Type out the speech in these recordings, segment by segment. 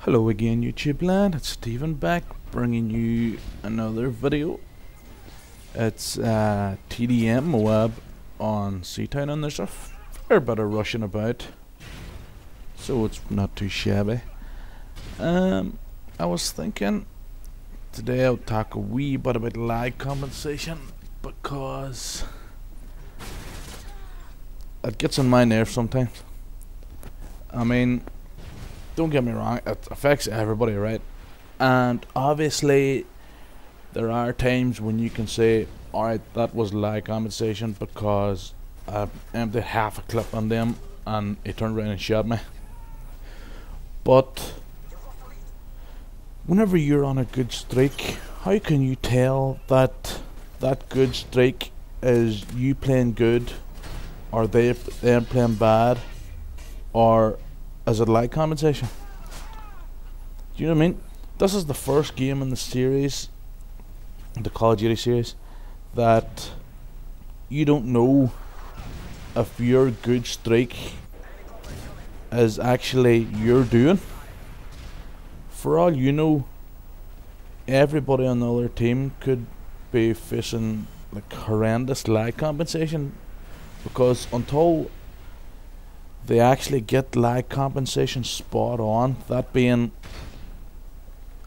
Hello again, YouTube land. It's Steven back, bringing you another video. It's TDM M.O.A.B on Seatown, and there's a fair bit of rushing about, so it's not too shabby. I was thinking today I'll talk a wee bit about lag compensation, because it gets on my nerves sometimes. I mean, don't get me wrong, it affects everybody, right? And obviously there are times when you can say, alright, that was lag compensation because I emptied half a clip on them and he turned around and shot me. But whenever you're on a good streak, how can you tell that that good streak is you playing good, or they're playing bad, or is it lag compensation? Do you know what I mean? This is the first game in the series, the Call of Duty series, that you don't know if your good streak is actually your doing. For all you know, everybody on the other team could be facing like horrendous lag compensation, because until they actually get lag compensation spot on, that being,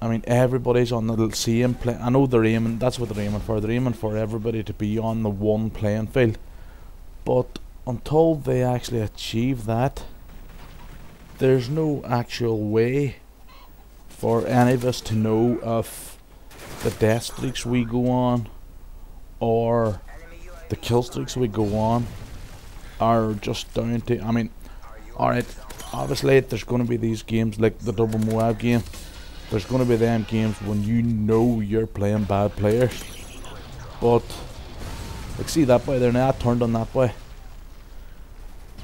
I mean, everybody's on the same play. I know they're aiming, that's what they're aiming for. They're aiming for everybody to be on the one playing field. But until they actually achieve that, there's no actual way for any of us to know if the death streaks we go on or the kill streaks we go on are just down to, I mean, alright, obviously there's going to be these games like the double M.O.A.B game. There's going to be them games when you know you're playing bad players. But, like, see that boy there now, I turned on that boy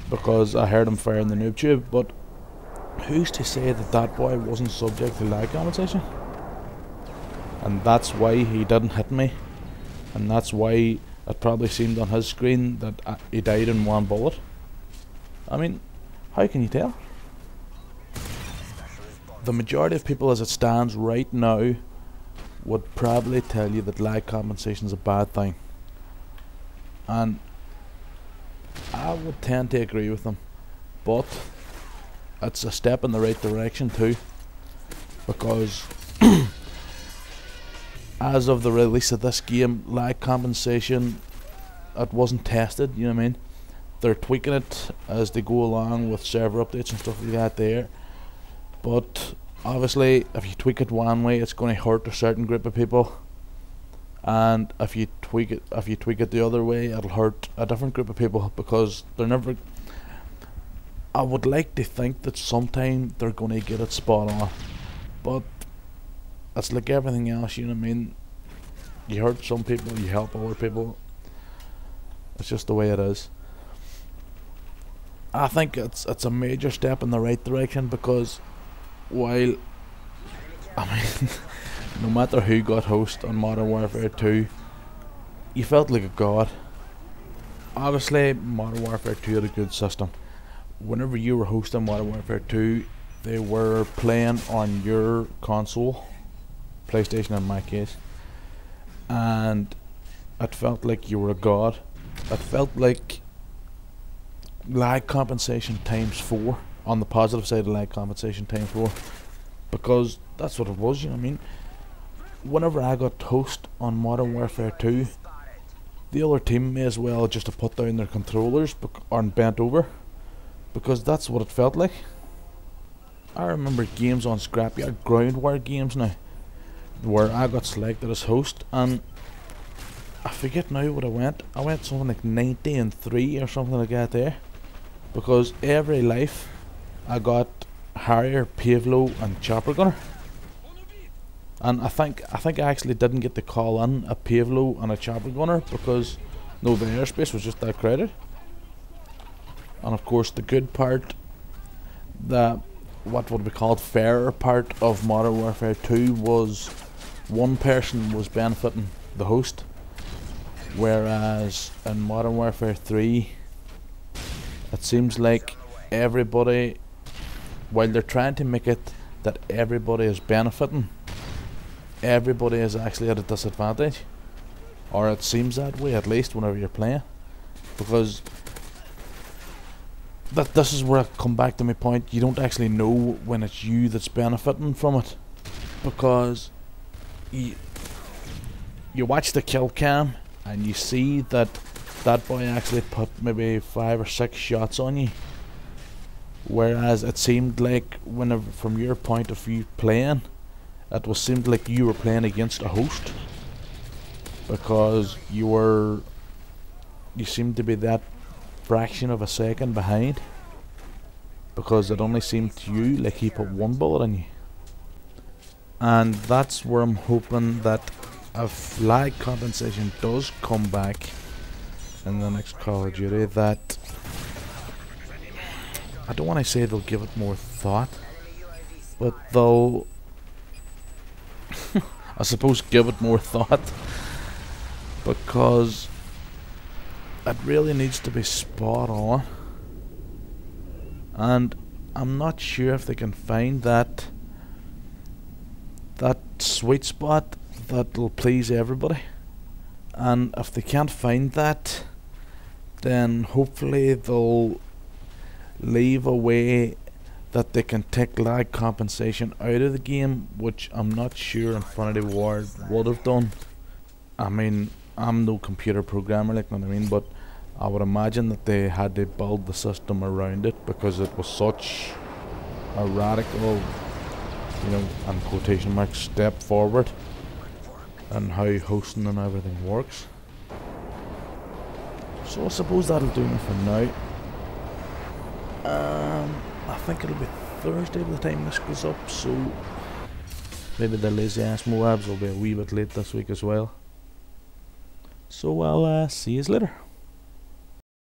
because I heard him firing the noob tube. But who's to say that that boy wasn't subject to lag compensation? And that's why he didn't hit me. And that's why it probably seemed on his screen that he died in one bullet. I mean, how can you tell? The majority of people as it stands right now would probably tell you that lag compensation is a bad thing. And I would tend to agree with them. But it's a step in the right direction too. Because as of the release of this game, lag compensation, it wasn't tested, you know what I mean? They're tweaking it as they go along with server updates and stuff like that there. But obviously if you tweak it one way, it's going to hurt a certain group of people. And if you tweak it the other way, it'll hurt a different group of people, because they're never, I would like to think that sometime they're going to get it spot on. But it's like everything else, you know what I mean? You hurt some people, you help other people. It's just the way it is. I think it's a major step in the right direction, because while, I mean, no matter who got host on Modern Warfare 2, you felt like a god. Obviously Modern Warfare 2 had a good system. Whenever you were hosting Modern Warfare 2, they were playing on your console, PlayStation in my case, and it felt like you were a god. It felt like lag compensation times 4, on the positive side of lag compensation times 4, because that's what it was, you know what I mean? Whenever I got host on Modern Warfare 2, the other team may as well just have put down their controllers and bent over, because that's what it felt like. I remember games on Scrapyard, ground war games now, where I got selected as host, and I forget now what I went something like 90-3 or something like that there, because every life I got Harrier, Pavlo and Chopper Gunner. And I think I actually didn't get to call in a Pavlo and a Chopper Gunner because no, the airspace was just that crowded. And of course the good part, the what would be called fairer part of Modern Warfare 2, was one person was benefiting the host, whereas in Modern Warfare 3 it seems like everybody, while they're trying to make it that everybody is benefiting. Everybody is actually at a disadvantage, or it seems that way at least whenever you're playing, because this is where I come back to my point. You don't actually know when it's you that's benefiting from it, because you watch the kill cam and you see that that boy actually put maybe 5 or 6 shots on you, whereas it seemed like, whenever from your point of view playing, it seemed like you were playing against a host, because you seemed to be that fraction of a second behind, because it only seemed to you like he put 1 bullet in you. And that's where I'm hoping that if lag compensation does come back in the next Call of Duty, that I don't want to say they'll give it more thought, but they'll I suppose give it more thought, because it really needs to be spot on, and I'm not sure if they can find that sweet spot that will please everybody. And if they can't find that, then hopefully they'll leave a way that they can take lag compensation out of the game, which I'm not sure Infinity Ward would have done. I mean, I'm no computer programmer, like, know what I mean, but I would imagine that they had to build the system around it, because it was such a radical, you know, and quotation marks, step forward and how hosting and everything works. So I suppose that'll do me for now. I think it'll be Thursday by the time this goes up, so maybe the lazy ass M.O.A.Bs will be a wee bit late this week as well. So I'll see you later.